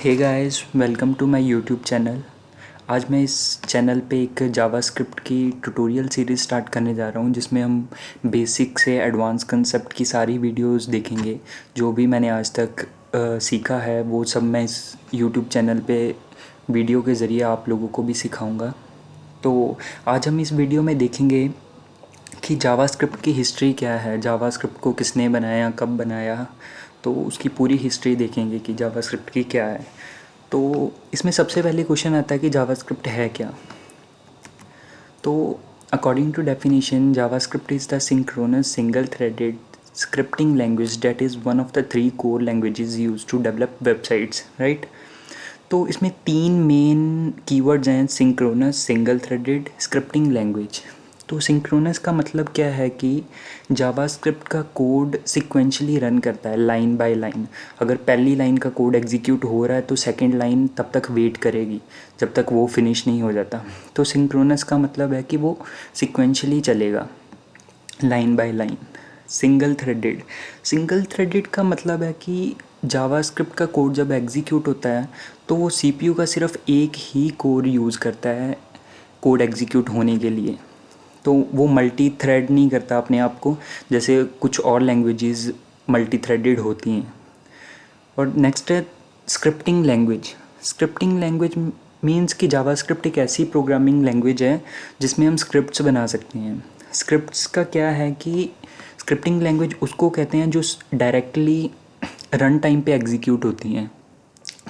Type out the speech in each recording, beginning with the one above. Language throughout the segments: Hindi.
Hey guys, welcome to my YouTube channel. आज मैं इस चैनल पे एक जावास्क्रिप्ट की ट्यूटोरियल सीरीज़ स्टार्ट करने जा रहा हूँ, जिसमें हम बेसिक से एडवांस कंसेप्ट की सारी वीडियोस देखेंगे। जो भी मैंने आज तक सीखा है वो सब मैं इस यूट्यूब चैनल पे वीडियो के ज़रिए आप लोगों को भी सिखाऊंगा। तो आज हम इस वीडियो में देखेंगे कि जावास्क्रिप्ट की हिस्ट्री क्या है, जावास्क्रिप्ट को किसने बनाया, कब बनाया। तो उसकी पूरी हिस्ट्री देखेंगे कि जावास्क्रिप्ट की क्या है। तो इसमें सबसे पहले क्वेश्चन आता है कि जावास्क्रिप्ट है क्या। तो according to definition, JavaScript is the synchronous single threaded scripting language that is one of the 3 core languages used to develop websites, right. तो इसमें 3 मेन कीवर्ड्स हैं: synchronous, single threaded, scripting language. तो सिंक्रोनस का मतलब क्या है कि जावास्क्रिप्ट का कोड सिक्वेंशली रन करता है, लाइन बाय लाइन। अगर पहली लाइन का कोड एग्जीक्यूट हो रहा है तो सेकंड लाइन तब तक वेट करेगी जब तक वो फिनिश नहीं हो जाता। तो सिंक्रोनस का मतलब है कि वो सिक्वेंशली चलेगा, line by line. Single threaded का मतलब है कि जावास्क्रिप्ट का कोड जब एग्जीक्यूट होता है तो वो सीपीयू का सिर्फ एक ही कोर यूज़ करता है कोड एग्जीक्यूट होने के लिए। तो वो मल्टी थ्रेड नहीं करता अपने आप को, जैसे कुछ और लैंग्वेजेस मल्टी थ्रेडेड होती हैं। और नेक्स्ट है scripting language. Scripting language means कि जावास्क्रिप्ट एक ऐसी प्रोग्रामिंग लैंग्वेज है जिसमें हम स्क्रिप्ट्स बना सकते हैं। स्क्रिप्ट्स का क्या है कि स्क्रिप्टिंग लैंग्वेज उसको कहते हैं जो डायरेक्टली रन टाइम पे एग्जीक्यूट होती हैं,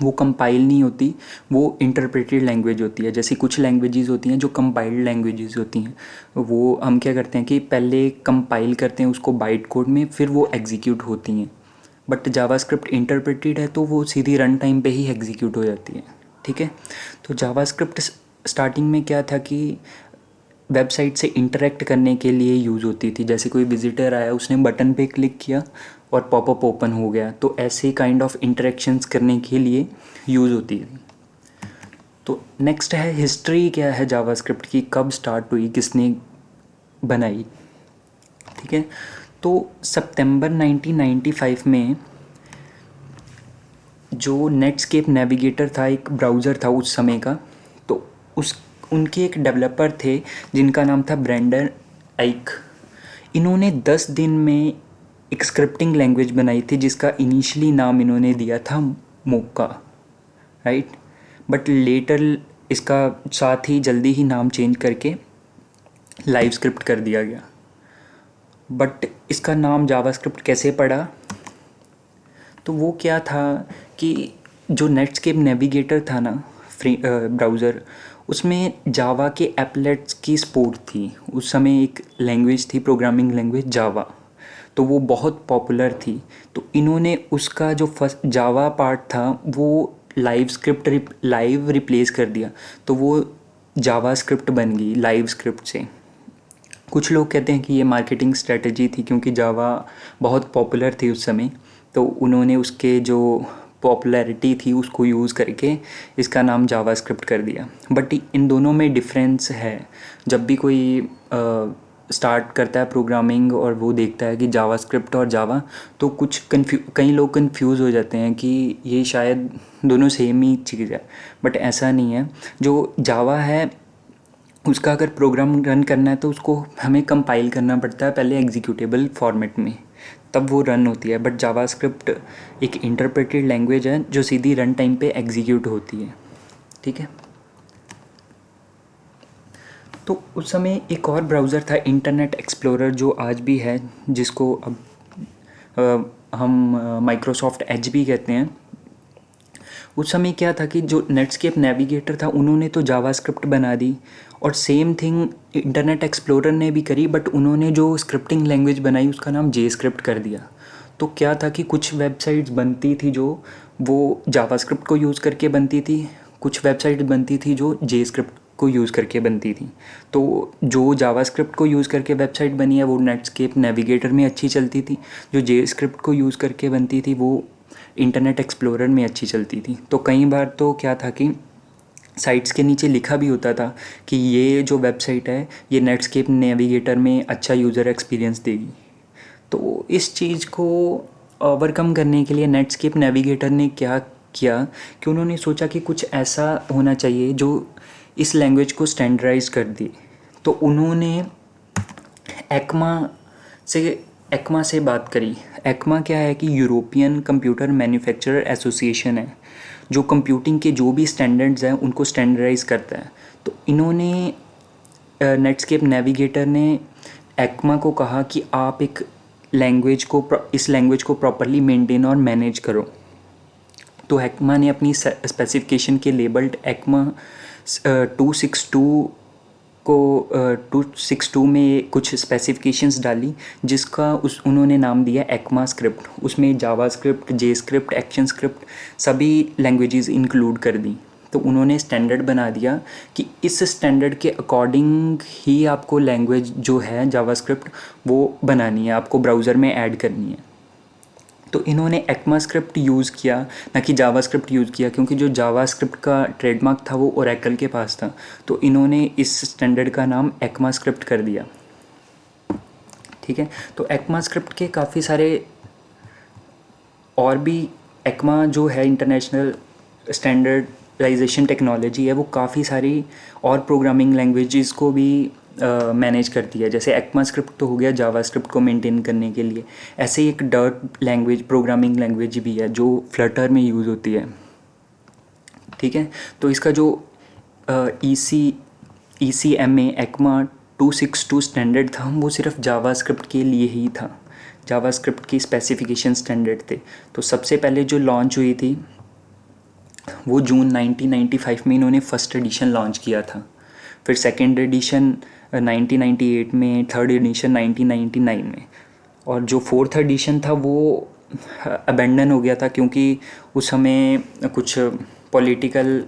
वो कंपाइल नहीं होती, वो इंटरप्रेटेड लैंग्वेज होती है। जैसे कुछ लैंग्वेजेस होती हैं जो कंपाइल्ड लैंग्वेजेस होती हैं, वो हम क्या करते हैं कि पहले कंपाइल करते हैं उसको बाइट कोड में, फिर वो एग्जीक्यूट होती हैं। बट जावास्क्रिप्ट इंटरप्रेटेड है तो वो सीधी रन टाइम पे ही एग्जीक्यूट हो जाती है, ठीक है। तो जावास्क्रिप्ट स्टार्टिंग में क्या था कि वेबसाइट से इंटरेक्ट करने के लिए यूज़ होती थी। जैसे कोई विजिटर आया, उसने बटन पे क्लिक किया और पॉपअप ओपन हो गया, तो ऐसे काइंड ऑफ इंटरेक्शंस करने के लिए यूज़ होती है। तो नेक्स्ट है हिस्ट्री क्या है जावास्क्रिप्ट की, कब स्टार्ट हुई, किसने बनाई, ठीक है। तो सितंबर 1995 में जो नेटस्केप नेविगेटर था, एक ब्राउज़र था उस समय का, तो उस उनके एक डेवलपर थे जिनका नाम था ब्रेंडन आइक। इन्होंने 10 दिन में एक स्क्रिप्टिंग लैंग्वेज बनाई थी जिसका इनिशियली नाम इन्होंने दिया था मोका, राइट। बट लेटर इसका साथ ही जल्दी ही नाम चेंज करके लाइव स्क्रिप्ट कर दिया गया। बट इसका नाम जावास्क्रिप्ट कैसे पड़ा? तो वो क्या था कि जो नेटस्केप नेविगेटर था ना, फ्री ब्राउज़र, उसमें जावा के एप्लेट्स की सपोर्ट थी। उस समय एक लैंग्वेज थी, प्रोग्रामिंग लैंग्वेज जावा, तो वो बहुत पॉपुलर थी। तो इन्होंने उसका जो फर्स्ट जावा पार्ट था वो लाइव रिप्लेस कर दिया, तो वो जावा स्क्रिप्ट बन गई लाइव स्क्रिप्ट से। कुछ लोग कहते हैं कि ये मार्केटिंग स्ट्रेटजी थी, क्योंकि जावा बहुत पॉपुलर थी उस समय, तो उन्होंने उसके जो पॉपुलैरिटी थी उसको यूज़ करके इसका नाम जावा स्क्रिप्ट कर दिया। बट इन दोनों में डिफरेंस है। जब भी कोई स्टार्ट करता है प्रोग्रामिंग और वो देखता है कि जावा स्क्रिप्ट और जावा, तो कई लोग कंफ्यूज हो जाते हैं कि ये शायद दोनों सेम ही चीज़ है। बट ऐसा नहीं है। जो जावा है उसका अगर प्रोग्राम रन करना है तो उसको हमें कंपाइल करना पड़ता है पहले एग्जीक्यूटेबल फॉर्मेट में, तब वो रन होती है। बट जावास्क्रिप्ट एक इंटरप्रेटेड लैंग्वेज है जो सीधी रन टाइम पे एग्जीक्यूट होती है, ठीक है। तो उस समय एक और ब्राउज़र था इंटरनेट एक्सप्लोरर, जो आज भी है, जिसको अब हम माइक्रोसॉफ्ट एज भी कहते हैं। उस समय क्या था कि जो नेटस्केप नेविगेटर था उन्होंने तो जावास्क्रिप्ट बना दी, और सेम थिंग इंटरनेट एक्सप्लोरर ने भी करी, बट उन्होंने जो स्क्रिप्टिंग लैंग्वेज बनाई उसका नाम जे स्क्रिप्ट कर दिया। तो क्या था कि कुछ वेबसाइट्स बनती थी जो वो जावास्क्रिप्ट को यूज़ करके बनती थी, कुछ वेबसाइट बनती थी जो जे स्क्रिप्ट को यूज़ करके बनती थी। तो जो जावास्क्रिप्ट को यूज़ करके वेबसाइट बनी है वो नेटस्केप नेविगेटर में अच्छी चलती थी, जो जे स्क्रिप्ट को यूज़ करके बनती थी वो इंटरनेट एक्सप्लोरर में अच्छी चलती थी। तो कई बार तो क्या था कि साइट्स के नीचे लिखा भी होता था कि ये जो वेबसाइट है ये नेटस्केप नेविगेटर में अच्छा यूज़र एक्सपीरियंस देगी। तो इस चीज़ को ओवरकम करने के लिए नेटस्केप नेविगेटर ने क्या किया कि उन्होंने सोचा कि कुछ ऐसा होना चाहिए जो इस लैंग्वेज को स्टैंडर्डाइज कर दे। तो उन्होंने एक्मा से एक्मा से बात करी। एक्मा क्या है कि यूरोपियन कंप्यूटर मैन्युफैक्चरर एसोसिएशन है, जो कंप्यूटिंग के जो भी स्टैंडर्ड्स हैं उनको स्टैंडर्डाइज करता है। तो इन्होंने नेटस्केप नेविगेटर ने एक्मा को कहा कि आप एक इस लैंग्वेज को प्रॉपरली मेंटेन और मैनेज करो। तो एक्मा ने अपनी स्पेसिफिकेशन के लेबल्ड एक्मा 262 को 262 में कुछ स्पेसिफिकेशंस डाली, जिसका उन्होंने नाम दिया एक्मा स्क्रिप्ट। उसमें जावा स्क्रिप्ट, जे स्क्रिप्ट, एक्शन स्क्रिप्ट सभी लैंग्वेजेस इंक्लूड कर दी। तो उन्होंने स्टैंडर्ड बना दिया कि इस स्टैंडर्ड के अकॉर्डिंग ही आपको लैंग्वेज जो है जावा स्क्रिप्ट वो बनानी है, आपको ब्राउज़र में ऐड करनी है। तो इन्होंने एक्मा स्क्रिप्ट यूज़ किया, ना कि जावा स्क्रिप्ट यूज़ किया, क्योंकि जो जावा स्क्रिप्ट का ट्रेडमार्क था वो ओरेकल के पास था। तो इन्होंने इस स्टैंडर्ड का नाम एक्मा स्क्रिप्ट कर दिया। ठीक है, तो एक्मा स्क्रिप्ट के काफ़ी सारे और भी, एक्मा जो है इंटरनेशनल स्टैंडर्डाइजेशन टेक्नोलॉजी है, वो काफ़ी सारी और प्रोग्रामिंग लैंग्वेजेस को भी मैनेज करती है। जैसे एक्मा स्क्रिप्ट तो हो गया जावा स्क्रिप्ट को मेंटेन करने के लिए, ऐसे ही एक डर्ट लैंग्वेज, प्रोग्रामिंग लैंग्वेज भी है जो फ्लटर में यूज़ होती है। ठीक है, तो इसका जो ECMA एक्मा 262 स्टैंडर्ड था वो सिर्फ जावा स्क्रिप्ट के लिए ही था, जावा स्क्रिप्ट की स्पेसिफिकेशन स्टैंडर्ड थे। तो सबसे पहले जो लॉन्च हुई थी वो जून 1995 में इन्होंने फर्स्ट एडिशन लॉन्च किया था। फिर सेकेंड एडिशन 1998 में, थर्ड एडिशन 1999 में, और जो फोर्थ एडिशन था वो अबेंडन हो गया था क्योंकि उस समय कुछ पॉलिटिकल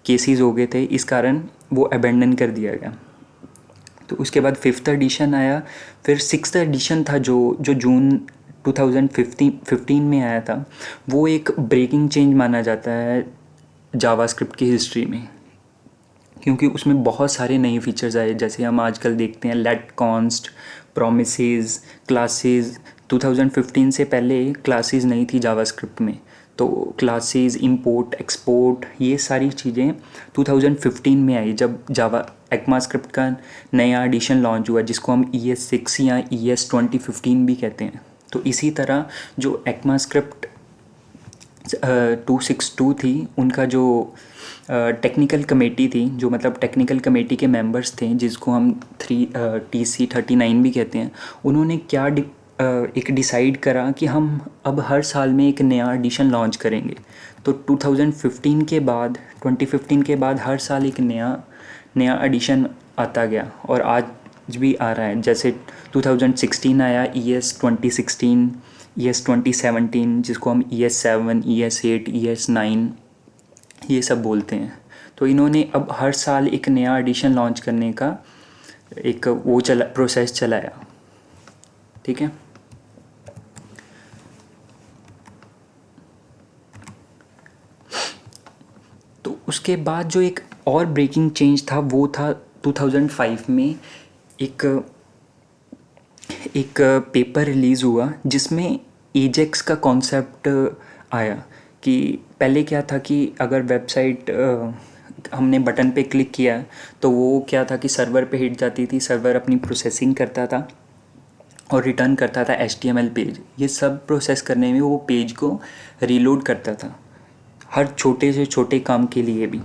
केसेस हो गए थे, इस कारण वो अबेंडन कर दिया गया। तो उसके बाद फिफ्थ एडिशन आया। फिर सिक्स्थ एडिशन था जो जून 2015 में आया था। वो एक ब्रेकिंग चेंज माना जाता है जावास्क्रिप्ट की हिस्ट्री में, क्योंकि उसमें बहुत सारे नए फीचर्स आए, जैसे हम आजकल देखते हैं लेट कॉन्स्ट, प्रोमिसेस, क्लासेस। 2015 से पहले क्लासेस नहीं थी जावास्क्रिप्ट में, तो क्लासेस, इंपोर्ट, एक्सपोर्ट, ये सारी चीज़ें 2015 में आई जब जावा एक्मा स्क्रिप्ट का नया एडिशन लॉन्च हुआ, जिसको हम ES6 या ES 2015 भी कहते हैं। तो इसी तरह जो एक्मा स्क्रिप्ट 262 थी, उनका जो टेक्निकल कमेटी थी, जो मतलब टेक्निकल कमेटी के मेंबर्स थे, जिसको हम TC39 भी कहते हैं, उन्होंने क्या एक डिसाइड करा कि हम अब हर साल में एक नया एडिशन लॉन्च करेंगे। तो 2015 के बाद हर साल एक नया एडिशन आता गया, और आज भी आ रहा है। जैसे 2016 आया ES 2016, ES 2017, जिसको हम ES7, ES8, ES9 ये सब बोलते हैं। तो इन्होंने अब हर साल एक नया एडिशन लॉन्च करने का एक प्रोसेस चलाया। ठीक है, तो उसके बाद जो एक और ब्रेकिंग चेंज था वो था 2005 में एक पेपर रिलीज़ हुआ जिसमें एजेक्स का कॉन्सेप्ट आया। कि पहले क्या था कि अगर वेबसाइट हमने बटन पे क्लिक किया तो वो क्या था कि सर्वर पे हिट जाती थी, सर्वर अपनी प्रोसेसिंग करता था और रिटर्न करता था HTML पेज। ये सब प्रोसेस करने में वो पेज को रीलोड करता था, हर छोटे से छोटे काम के लिए भी।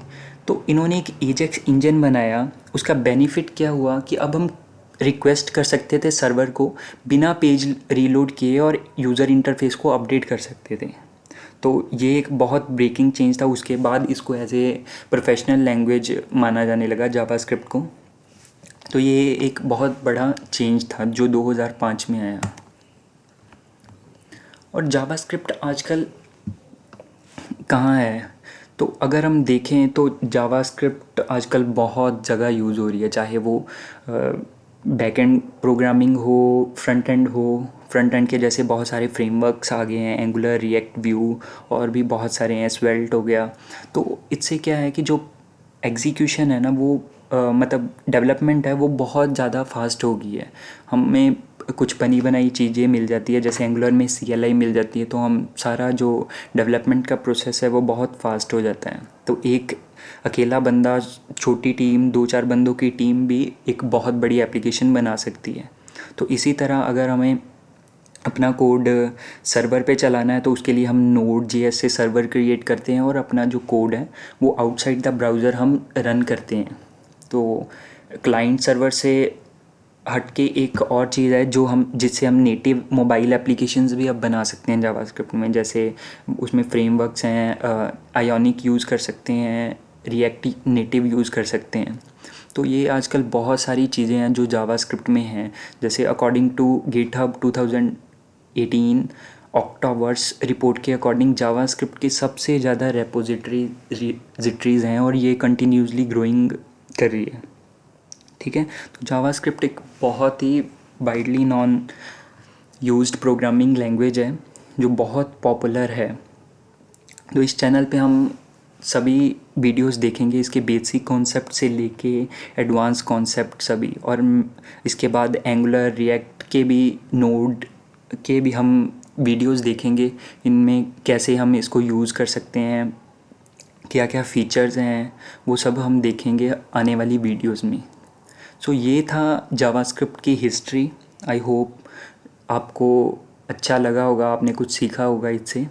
तो इन्होंने एक एजेक्स इंजन बनाया। उसका बेनिफिट क्या हुआ कि अब हम रिक्वेस्ट कर सकते थे सर्वर को बिना पेज रीलोड किए, और यूज़र इंटरफेस को अपडेट कर सकते थे। तो ये एक बहुत ब्रेकिंग चेंज था। उसके बाद इसको एज ए प्रोफेशनल लैंग्वेज माना जाने लगा जावास्क्रिप्ट को। तो ये एक बहुत बड़ा चेंज था जो 2005 में आया। और जावास्क्रिप्ट आजकल कहाँ है? तो अगर हम देखें तो जावास्क्रिप्ट आजकल बहुत जगह यूज़ हो रही है, चाहे वो बैक एंड प्रोग्रामिंग हो, फ्रंट एंड के जैसे बहुत सारे फ्रेमवर्क्स आ गए हैं, एंगुलर, रिएक्ट, व्यू, और भी बहुत सारे हैं, स्वेल्ट हो गया। तो इससे क्या है कि जो एग्जीक्यूशन है ना, वो मतलब डेवलपमेंट है वो बहुत ज़्यादा फास्ट हो गई है। हमें कुछ बनी बनाई चीज़ें मिल जाती है, जैसे एंगुलर में CLI मिल जाती है, तो हम सारा जो डेवलपमेंट का प्रोसेस है वो बहुत फास्ट हो जाता है। तो एक अकेला बंदा, छोटी टीम, 2-4 बंदों की टीम भी एक बहुत बड़ी एप्लीकेशन बना सकती है। तो इसी तरह अगर हमें अपना कोड सर्वर पे चलाना है तो उसके लिए हम Node.js से सर्वर क्रिएट करते हैं और अपना जो कोड है वो आउटसाइड द ब्राउज़र हम रन करते हैं। तो क्लाइंट सर्वर से हट के एक और चीज़ है जो हम जिससे हम नेटिव मोबाइल एप्लीकेशंस भी अब बना सकते हैं जावास्क्रिप्ट में। जैसे उसमें फ्रेमवर्क्स हैं, आयोनिक यूज़ कर सकते हैं, रिएक्ट नेटिव यूज़ कर सकते हैं। तो ये आजकल बहुत सारी चीज़ें हैं जो जावास्क्रिप्ट में हैं। जैसे अकॉर्डिंग टू गिटहब 2018 ऑक्टावर्स रिपोर्ट के अकॉर्डिंग जावास्क्रिप्ट की सबसे ज़्यादा रेपोजिटरीज़ हैं और ये कंटिन्यूसली ग्रोइंग कर रही है। ठीक है, तो जावास्क्रिप्ट एक बहुत ही widely known used programming language है जो बहुत पॉपुलर है। तो इस चैनल पे हम सभी वीडियोस देखेंगे, इसके बेसिक कॉन्सेप्ट से लेके एडवांस कॉन्सेप्ट सभी, और इसके बाद एंगुलर, रिएक्ट के भी, नोड के भी हम वीडियोस देखेंगे। इनमें कैसे हम इसको यूज़ कर सकते हैं, क्या क्या फ़ीचर्स हैं, वो सब हम देखेंगे आने वाली वीडियोस में। सो ये था जावास्क्रिप्ट की हिस्ट्री। आई होप आपको अच्छा लगा होगा, आपने कुछ सीखा होगा इससे।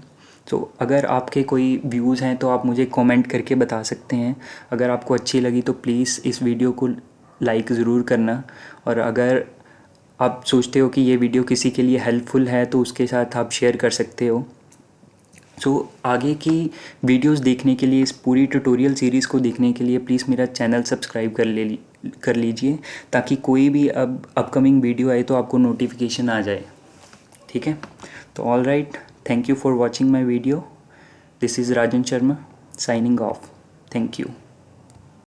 तो अगर आपके कोई व्यूज़ हैं तो आप मुझे कमेंट करके बता सकते हैं। अगर आपको अच्छी लगी तो प्लीज़ इस वीडियो को लाइक ज़रूर करना, और अगर आप सोचते हो कि ये वीडियो किसी के लिए हेल्पफुल है तो उसके साथ आप शेयर कर सकते हो। सो आगे की वीडियोस देखने के लिए, इस पूरी ट्यूटोरियल सीरीज़ को देखने के लिए प्लीज़ मेरा चैनल सब्सक्राइब कर लीजिए, ताकि कोई भी अब अपकमिंग वीडियो आए तो आपको नोटिफिकेशन आ जाए। ठीक है, तो all right, thank you for watching my video. This is Rajan Sharma signing off. Thank you.